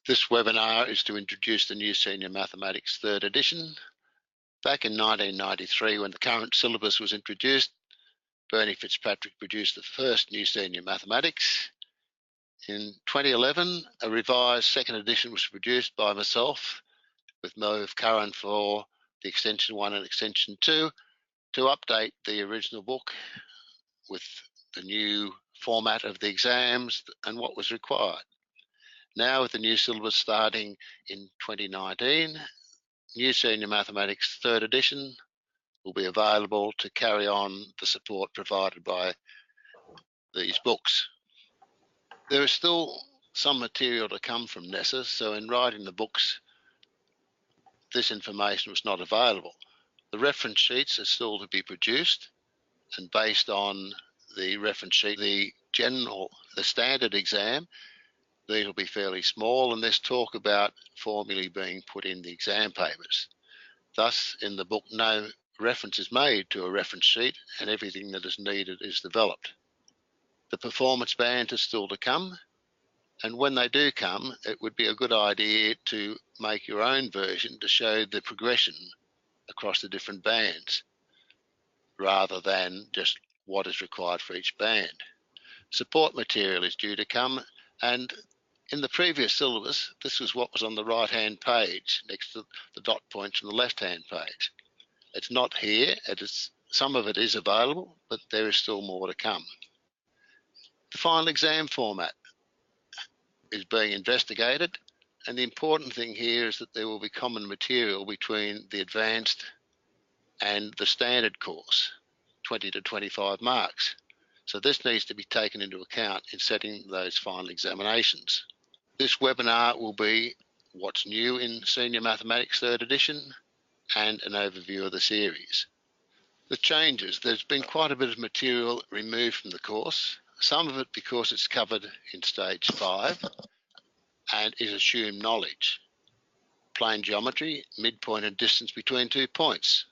This webinar is to introduce the new Senior Mathematics 3rd edition. Back in 1993, when the current syllabus was introduced, Bernie Fitzpatrick produced the first new Senior Mathematics. In 2011, a revised 2nd edition was produced by myself with Merv Curran for the Extension 1 and Extension 2 to update the original book with the new format of the exams and what was required. Now, with the new syllabus starting in 2019, new Senior Mathematics 3rd edition will be available to carry on the support provided by these books. There is still some material to come from NESA, so in writing the books, this information was not available. The reference sheets are still to be produced, and based on the reference sheet, the standard exam, these will be fairly small, and there's talk about formulae being put in the exam papers. Thus, in the book, no reference is made to a reference sheet, and everything that is needed is developed. The performance bands are still to come, and when they do come, it would be a good idea to make your own version to show the progression across the different bands, rather than just what is required for each band. Support material is due to come, and in the previous syllabus, this was what was on the right-hand page next to the dot points on the left-hand page. It's not here. Some of it is available, but there is still more to come. The final exam format is being investigated, and the important thing here is that there will be common material between the advanced and the standard course, 20 to 25 marks. So this needs to be taken into account in setting those final examinations. This webinar will be what's new in Senior Mathematics 3rd edition and an overview of the series. The changes: there's been quite a bit of material removed from the course, some of it because it's covered in stage 5 and is assumed knowledge. Plane geometry, midpoint and distance between 2 points.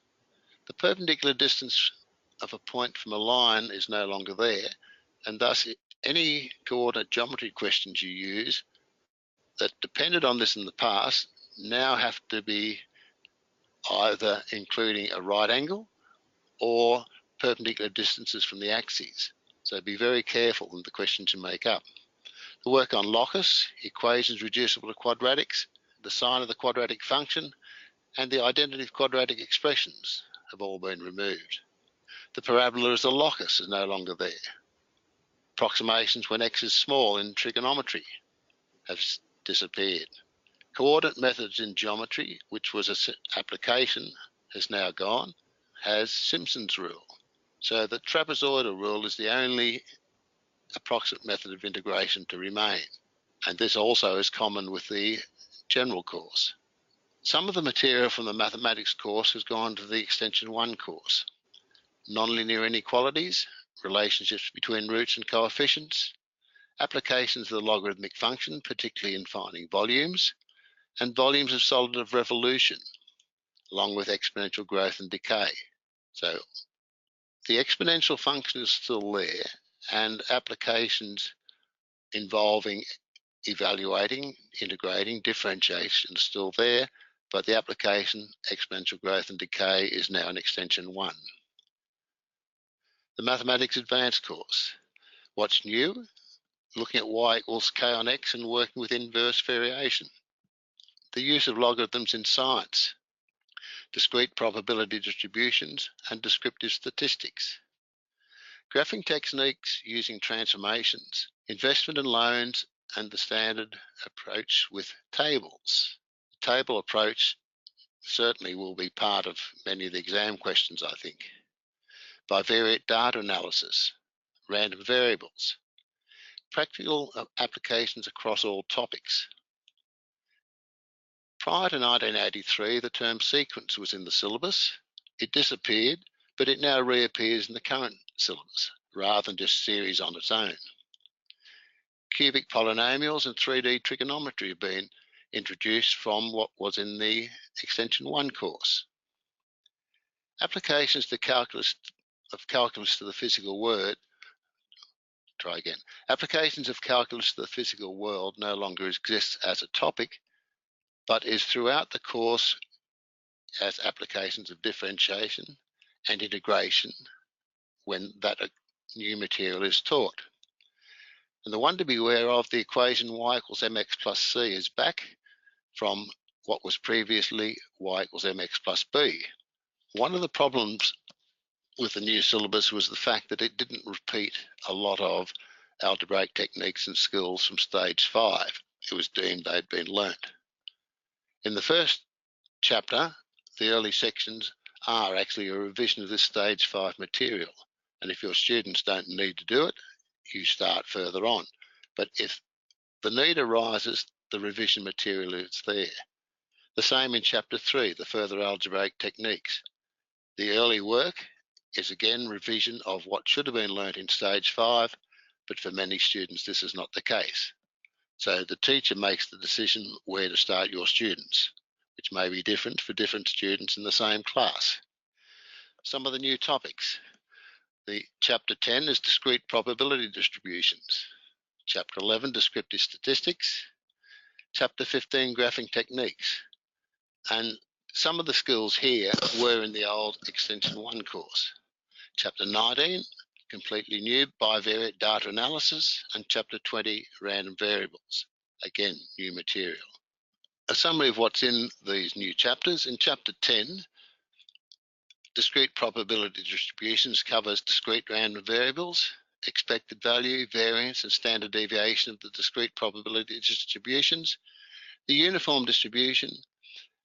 The perpendicular distance of a point from a line is no longer there, and thus any coordinate geometry questions you use that depended on this in the past now have to be either including a right angle or perpendicular distances from the axes. So be very careful in the questions you make up. The work on locus, equations reducible to quadratics, the sign of the quadratic function, and the identity of quadratic expressions have all been removed. The parabola as a locus is no longer there. Approximations when x is small in trigonometry have disappeared. Coordinate methods in geometry, which was an application, has now gone, has Simpson's rule. So the trapezoidal rule is the only approximate method of integration to remain. And this also is common with the general course. Some of the material from the mathematics course has gone to the Extension 1 course. Nonlinear inequalities, relationships between roots and coefficients, applications of the logarithmic function, particularly in finding volumes, and volumes of solid revolution, along with exponential growth and decay. So the exponential function is still there, and applications involving evaluating, integrating, differentiation is still there, but the application, exponential growth and decay, is now in Extension 1. The Mathematics Advanced course. What's new? Looking at y equals k on x and working with inverse variation. The use of logarithms in science, discrete probability distributions, and descriptive statistics. Graphing techniques using transformations, investment and loans, and the standard approach with tables. The table approach certainly will be part of many of the exam questions, I think. Bivariate data analysis, random variables, practical applications across all topics. Prior to 1983, the term sequence was in the syllabus. It disappeared, but it now reappears in the current syllabus, rather than just series on its own. Cubic polynomials and 3D trigonometry have been introduced from what was in the Extension 1 course. Applications to calculus to the physical world try again. Applications of calculus to the physical world no longer exists as a topic, but is throughout the course as applications of differentiation and integration when that new material is taught. And the one to be aware of, the equation y equals mx plus c is back from what was previously y equals mx plus b. One of the problems with the new syllabus was the fact that it didn't repeat a lot of algebraic techniques and skills from stage 5. It was deemed they'd been learnt. In the first chapter, the early sections are actually a revision of this stage 5 material. And if your students don't need to do it, you start further on. But if the need arises, the revision material is there. The same in chapter 3, the further algebraic techniques. The early work is again revision of what should have been learnt in stage 5, but for many students this is not the case. So the teacher makes the decision where to start your students, which may be different for different students in the same class. Some of the new topics. The chapter 10 is discrete probability distributions. Chapter 11, descriptive statistics. Chapter 15, graphing techniques. And some of the skills here were in the old Extension 1 course. Chapter 19, completely new, bivariate data analysis, and Chapter 20, random variables. Again, new material. A summary of what's in these new chapters. In Chapter 10, discrete probability distributions covers discrete random variables, expected value, variance, and standard deviation of the discrete probability distributions, the uniform distribution,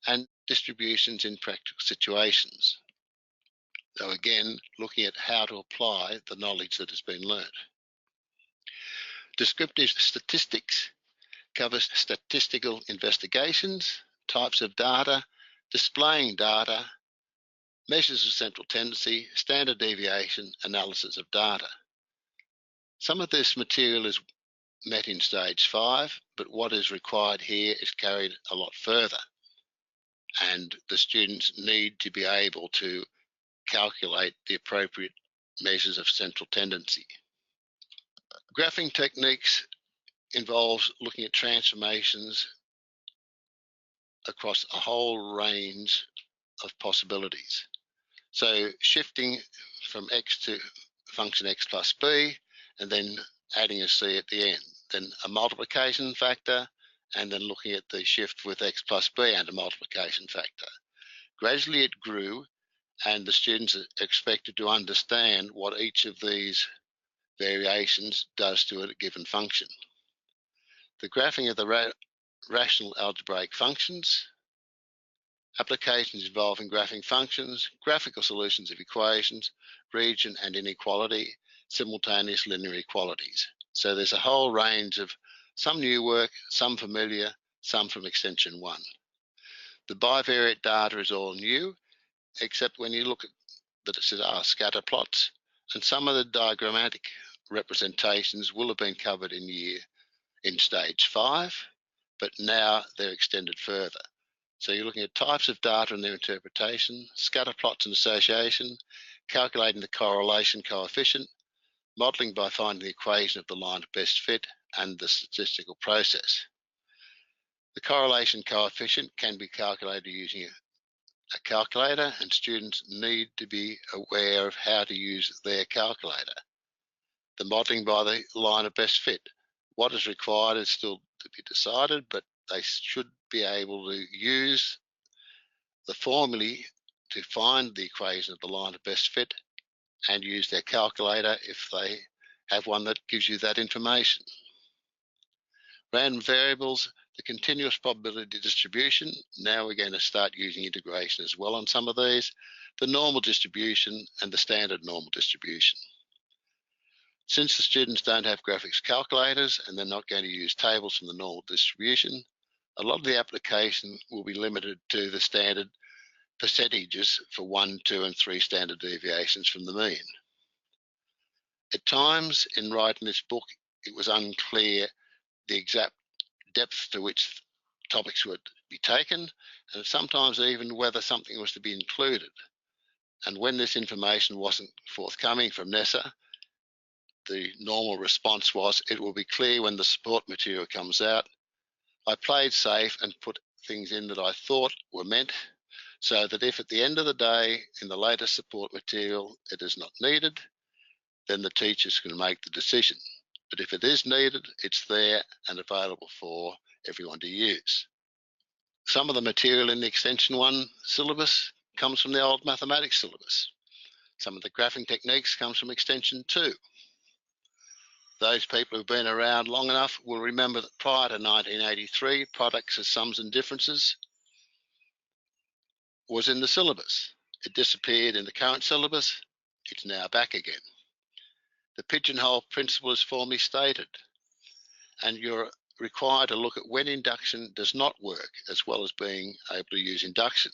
and distributions in practical situations. So again, looking at how to apply the knowledge that has been learnt. Descriptive statistics covers statistical investigations, types of data, displaying data, measures of central tendency, standard deviation, analysis of data. Some of this material is met in stage 5, but what is required here is carried a lot further. And the students need to be able to calculate the appropriate measures of central tendency. Graphing techniques involves looking at transformations across a whole range of possibilities. So shifting from x to function x plus b, and then adding a c at the end, then a multiplication factor, and then looking at the shift with x plus b and a multiplication factor. Gradually it grew, and the students are expected to understand what each of these variations does to a given function. The graphing of the rational algebraic functions, applications involving graphing functions, graphical solutions of equations, region and inequality, simultaneous linear equalities. So there's a whole range of some new work, some familiar, some from Extension 1. The bivariate data is all new, except when you look at that it says scatter plots, and some of the diagrammatic representations will have been covered in stage 5, but now they're extended further. So you're looking at types of data and their interpretation, scatter plots and association, calculating the correlation coefficient, modelling by finding the equation of the line of best fit, and the statistical process. The correlation coefficient can be calculated using a calculator, and students need to be aware of how to use their calculator. The modelling by the line of best fit. What is required is still to be decided, but they should be able to use the formulae to find the equation of the line of best fit and use their calculator if they have one that gives you that information. Random variables, the continuous probability distribution. Now we're going to start using integration as well on some of these. The normal distribution and the standard normal distribution. Since the students don't have graphics calculators and they're not going to use tables from the normal distribution, a lot of the application will be limited to the standard percentages for 1, 2, and 3 standard deviations from the mean. At times in writing this book, it was unclear the exact depth to which topics would be taken, and sometimes even whether something was to be included. And when this information wasn't forthcoming from NESA, the normal response was, it will be clear when the support material comes out. I played safe and put things in that I thought were meant, so that if at the end of the day in the latest support material it is not needed, then the teachers can make the decision. But if it is needed, it's there and available for everyone to use. Some of the material in the Extension 1 syllabus comes from the old mathematics syllabus. Some of the graphing techniques comes from Extension 2. Those people who've been around long enough will remember that prior to 1983, products as sums and differences was in the syllabus. It disappeared in the current syllabus. It's now back again. The pigeonhole principle is formally stated, and you're required to look at when induction does not work, as well as being able to use induction.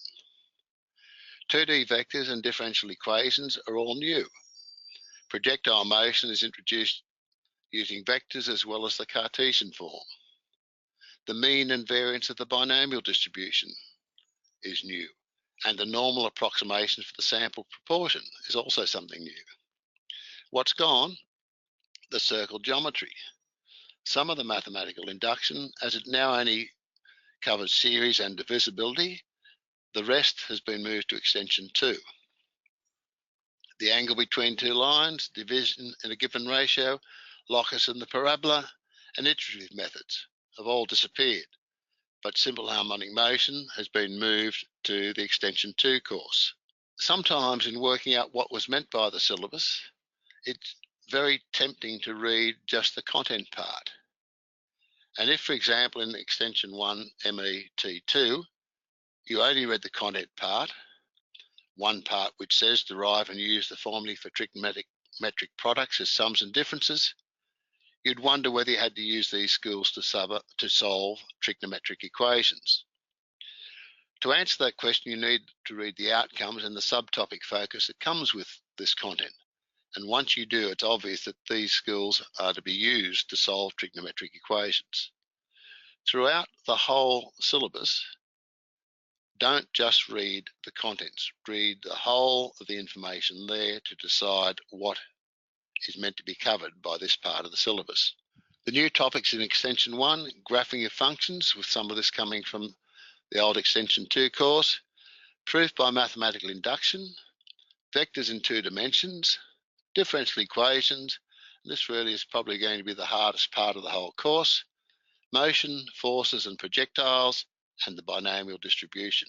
2D vectors and differential equations are all new. Projectile motion is introduced using vectors as well as the Cartesian form. The mean and variance of the binomial distribution is new, and the normal approximation for the sample proportion is also something new. What's gone? The circle geometry. Some of the mathematical induction, as it now only covers series and divisibility, the rest has been moved to Extension 2. The angle between two lines, division in a given ratio, locus and the parabola, and iterative methods have all disappeared, but simple harmonic motion has been moved to the Extension 2 course. Sometimes in working out what was meant by the syllabus, it's very tempting to read just the content part. And if, for example, in Extension 1 MET2, you only read the content part, one part which says derive and use the formulae for trigonometric products as sums and differences, you'd wonder whether you had to use these skills to solve trigonometric equations. To answer that question, you need to read the outcomes and the subtopic focus that comes with this content. And once you do, it's obvious that these skills are to be used to solve trigonometric equations. Throughout the whole syllabus, don't just read the contents, read the whole of the information there to decide what is meant to be covered by this part of the syllabus. The new topics in Extension 1, graphing of functions, with some of this coming from the old Extension 2 course, proof by mathematical induction, vectors in 2 dimensions, differential equations, and this really is probably going to be the hardest part of the whole course, motion, forces and projectiles, and the binomial distribution.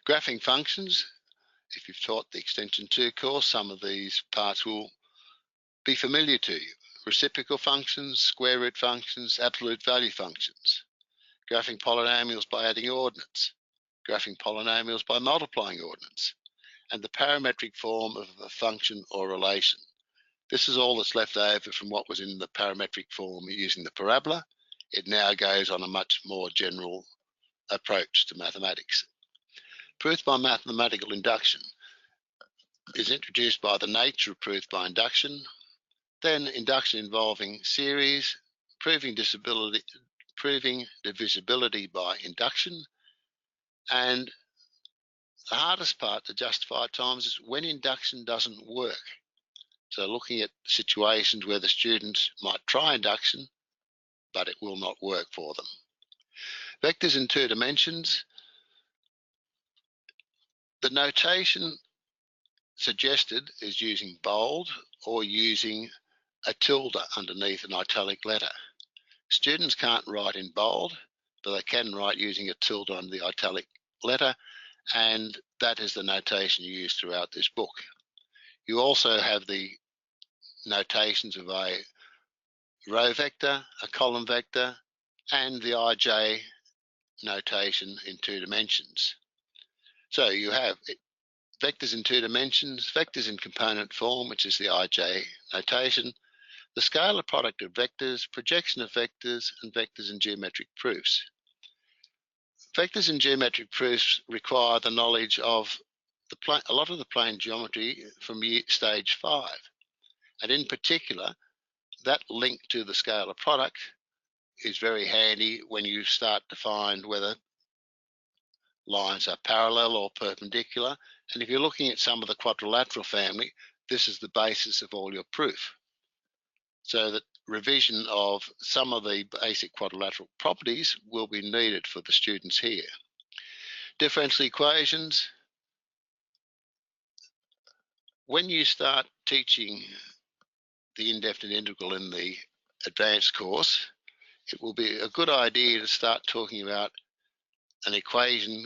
Graphing functions, if you've taught the Extension 2 course, some of these parts will be familiar to you. Reciprocal functions, square root functions, absolute value functions. Graphing polynomials by adding ordinates. Graphing polynomials by multiplying ordinates. And the parametric form of a function or relation. This is all that's left over from what was in the parametric form using the parabola. It now goes on a much more general approach to mathematics. Proof by mathematical induction is introduced by the nature of proof by induction, then induction involving series, proving divisibility by induction, and the hardest part to justify at times is when induction doesn't work. So looking at situations where the students might try induction, but it will not work for them. Vectors in 2 dimensions. The notation suggested is using bold or using a tilde underneath an italic letter. Students can't write in bold, but they can write using a tilde under the italic letter, and that is the notation used throughout this book. You also have the notations of a row vector, a column vector, and the IJ notation in 2 dimensions. So you have vectors in 2 dimensions, vectors in component form, which is the IJ notation, the scalar product of vectors, projection of vectors, and vectors in geometric proofs. Vectors in geometric proofs require the knowledge of a lot of the plane geometry from stage 5. And in particular, that link to the scalar product is very handy when you start to find whether lines are parallel or perpendicular. And if you're looking at some of the quadrilateral family, this is the basis of all your proof. so that revision of some of the basic quadrilateral properties will be needed for the students here. Differential equations. When you start teaching the indefinite integral in the advanced course, it will be a good idea to start talking about an equation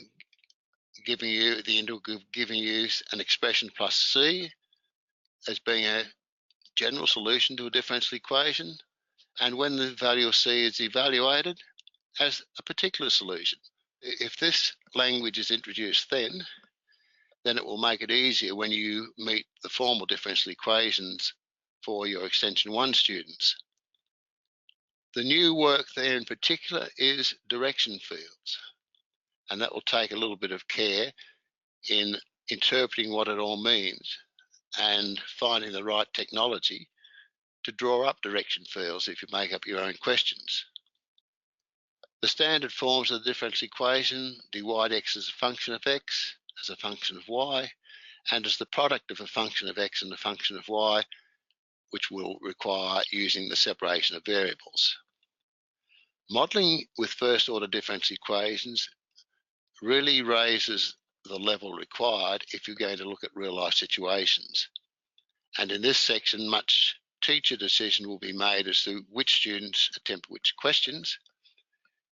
giving you the integral, giving you an expression plus c as being a general solution to a differential equation, and when the value of c is evaluated, as a particular solution. If this language is introduced then it will make it easier when you meet the formal differential equations for your Extension 1 students. The new work there in particular is direction fields, and that will take a little bit of care in interpreting what it all means and finding the right technology to draw up direction fields if you make up your own questions. The standard forms of the differential equation, dy dx as a function of x, as a function of y, and as the product of a function of x and a function of y, which will require using the separation of variables. Modelling with first order differential equations really raises the level required if you're going to look at real life situations. And in this section, much teacher decision will be made as to which students attempt which questions,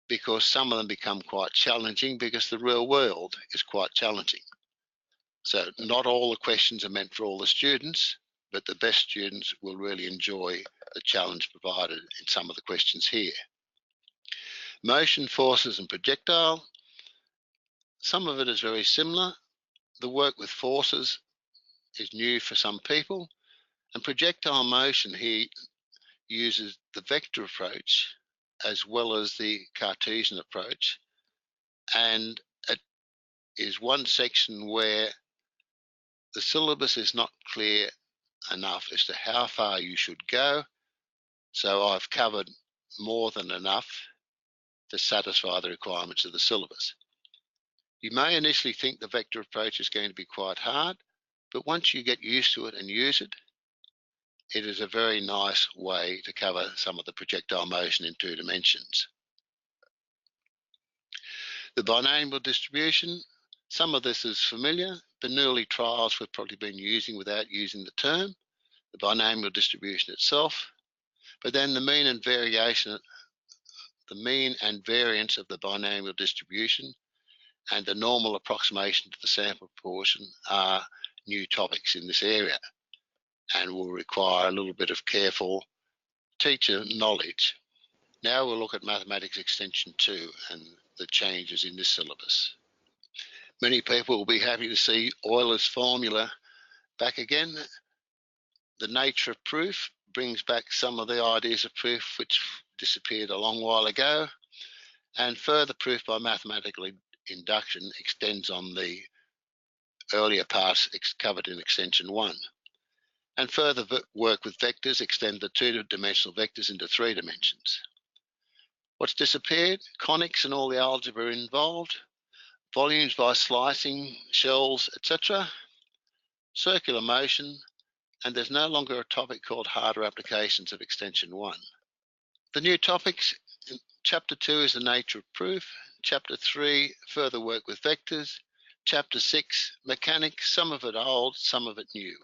because some of them become quite challenging because the real world is quite challenging. So not all the questions are meant for all the students, but the best students will really enjoy the challenge provided in some of the questions here. Motion, forces and projectile. Some of it is very similar. The work with forces is new for some people, and projectile motion here uses the vector approach as well as the Cartesian approach, and it is one section where the syllabus is not clear enough as to how far you should go, so I've covered more than enough to satisfy the requirements of the syllabus. You may initially think the vector approach is going to be quite hard, but once you get used to it and use it, it is a very nice way to cover some of the projectile motion in 2 dimensions. The binomial distribution, some of this is familiar. Bernoulli trials we've probably been using without using the term. The binomial distribution itself, but then the mean and variance of the binomial distribution and the normal approximation to the sample proportion are new topics in this area and will require a little bit of careful teacher knowledge. Now we'll look at Mathematics Extension 2 and the changes in this syllabus. Many people will be happy to see Euler's formula back again. The nature of proof brings back some of the ideas of proof which disappeared a long while ago, and further proof by mathematical induction extends on the earlier parts covered in Extension 1. And further work with vectors extend the 2-dimensional vectors into 3 dimensions. What's disappeared? Conics and all the algebra involved, volumes by slicing, shells, etc., circular motion, and there's no longer a topic called harder applications of Extension 1. The new topics in Chapter 2 is the nature of proof, Chapter 3, further work with vectors, Chapter 6, mechanics, some of it old, some of it new.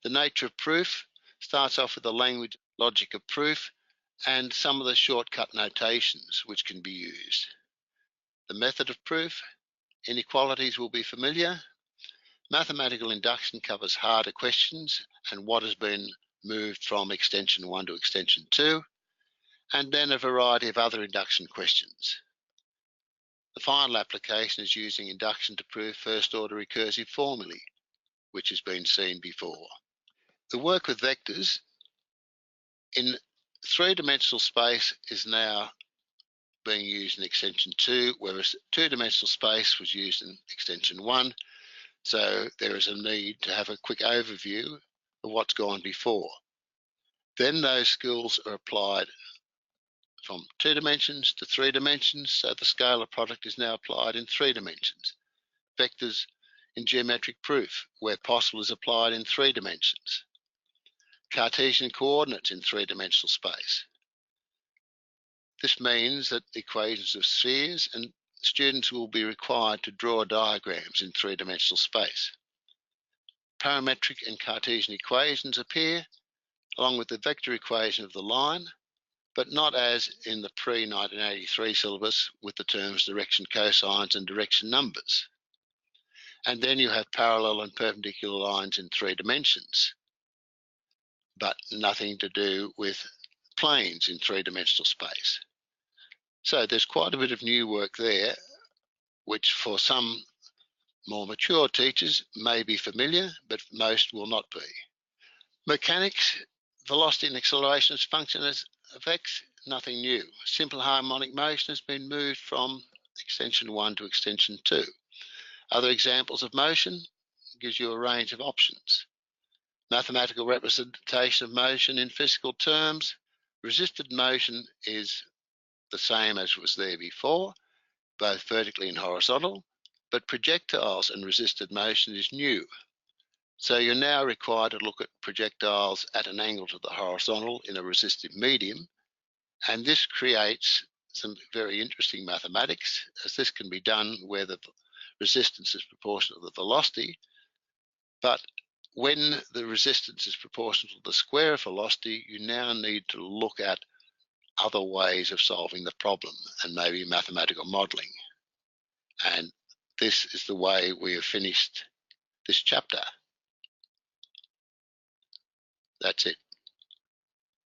The nature of proof starts off with the language logic of proof and some of the shortcut notations which can be used. The method of proof, inequalities will be familiar. Mathematical induction covers harder questions and what has been moved from Extension 1 to Extension 2, and then a variety of other induction questions. The final application is using induction to prove first-order recursive formulae, which has been seen before. The work with vectors in 3-dimensional space is now being used in Extension 2, whereas 2-dimensional space was used in Extension 1. So there is a need to have a quick overview of what's gone before. Then those skills are applied from 2 dimensions to 3 dimensions, so the scalar product is now applied in 3 dimensions. Vectors in geometric proof, where possible, is applied in 3 dimensions. Cartesian coordinates in three-dimensional space. This means that equations of spheres, and students will be required to draw diagrams in three-dimensional space. Parametric and Cartesian equations appear along with the vector equation of the line, but not as in the pre-1983 syllabus with the terms direction cosines and direction numbers. And then you have parallel and perpendicular lines in 3 dimensions, but nothing to do with planes in 3-dimensional space. So there's quite a bit of new work there, which for some more mature teachers may be familiar, but most will not be. Mechanics, velocity and acceleration as function as effects, nothing new. Simple harmonic motion has been moved from extension 1 to extension 2. Other examples of motion gives you a range of options. Mathematical representation of motion in physical terms. Resisted motion is the same as was there before, both vertically and horizontal, but projectiles and resisted motion is new. So you're now required to look at projectiles at an angle to the horizontal in a resistive medium, and this creates some very interesting mathematics, as this can be done where the resistance is proportional to the velocity, but when the resistance is proportional to the square of velocity, you now need to look at other ways of solving the problem and maybe mathematical modelling. And this is the way we have finished this chapter. That's it.